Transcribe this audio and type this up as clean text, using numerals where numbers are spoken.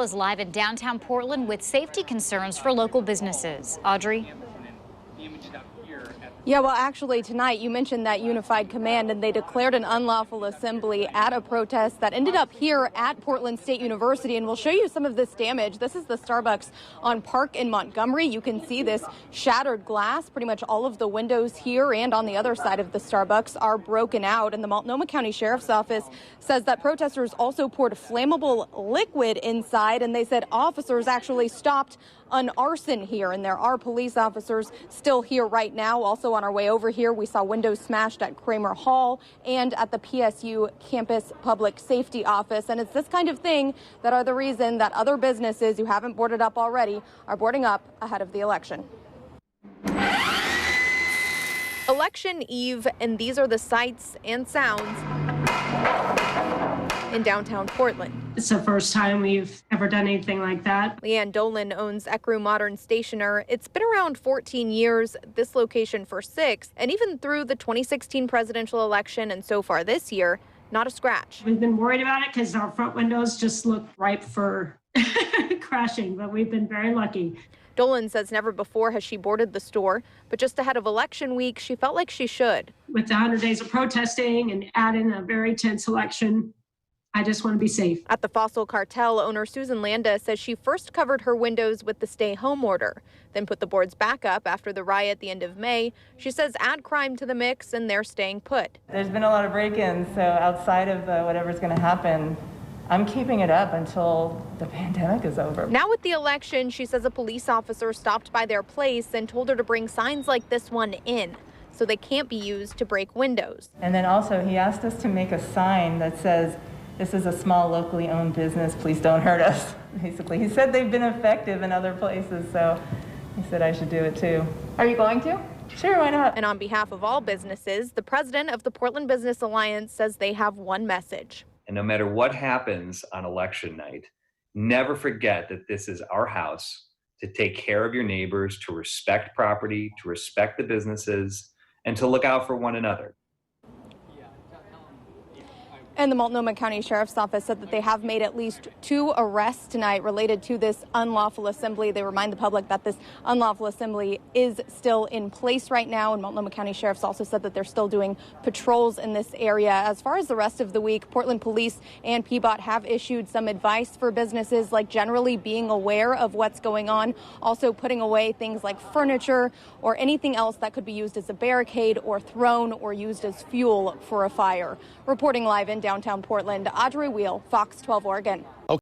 Is live in downtown Portland with safety concerns for local businesses. Audrey? Yeah, well, actually, tonight you mentioned that unified command, and they declared an unlawful assembly at a protest that ended up here at Portland State University. And we'll show you some of this damage. This is the Starbucks on Park in Montgomery. You can see this shattered glass. Pretty much all of the windows here and on the other side of the Starbucks are broken out. And the Multnomah County Sheriff's Office says that protesters also poured flammable liquid inside, and they said officers actually stopped an arson here, and there are police officers still here right now. Also on our way over here, we saw windows smashed at Kramer Hall and at the PSU campus public safety office. And it's this kind of thing that are the reason that other businesses who haven't boarded up already are boarding up ahead of the election. Election Eve, and these are the sights and sounds in downtown Portland. It's the first time we've ever done anything like that. DOLAN owns ECRU Modern Stationer. It's been around 14 years, this location for 6, and even through the 2016 presidential election and so far this year, not a scratch. We've been worried about it because our front windows just look ripe for crashing, but we've been very lucky. Dolan says never before has she boarded the store, but just ahead of election week, she felt like she should. With the 100 days of protesting and adding a very tense election, I just want to be safe. At the Fossil Cartel, owner Susan Landa says she first covered her windows with the stay-home order, then put the boards back up after the riot at the end of May. She says add crime to the mix, and they're staying put. There's been a lot of break-ins, so outside of whatever's going to happen, I'm keeping it up until the pandemic is over. Now with the election, she says a police officer stopped by their place and told her to bring signs like this one in, so they can't be used to break windows. And then also he asked us to make a sign that says, "This is a small locally owned business, please don't hurt us." Basically, he said they've been effective in other places, so he said I should do it too. Are you going to? Sure, why not? And on behalf of all businesses, the president of the Portland Business Alliance says they have one message. And no matter what happens on election night, never forget that this is our house, to take care of your neighbors, to respect property, to respect the businesses, and to look out for one another. And the Multnomah County Sheriff's Office said that they have made at least 2 arrests tonight related to this unlawful assembly. They remind the public that this unlawful assembly is still in place right now. And Multnomah County Sheriff's also said that they're still doing patrols in this area. As far as the rest of the week, Portland Police and PBOT have issued some advice for businesses, like generally being aware of what's going on, also putting away things like furniture or anything else that could be used as a barricade or thrown or used as fuel for a fire. Reporting live in downtown Portland, AUDREY, WEIL, Fox 12 Oregon.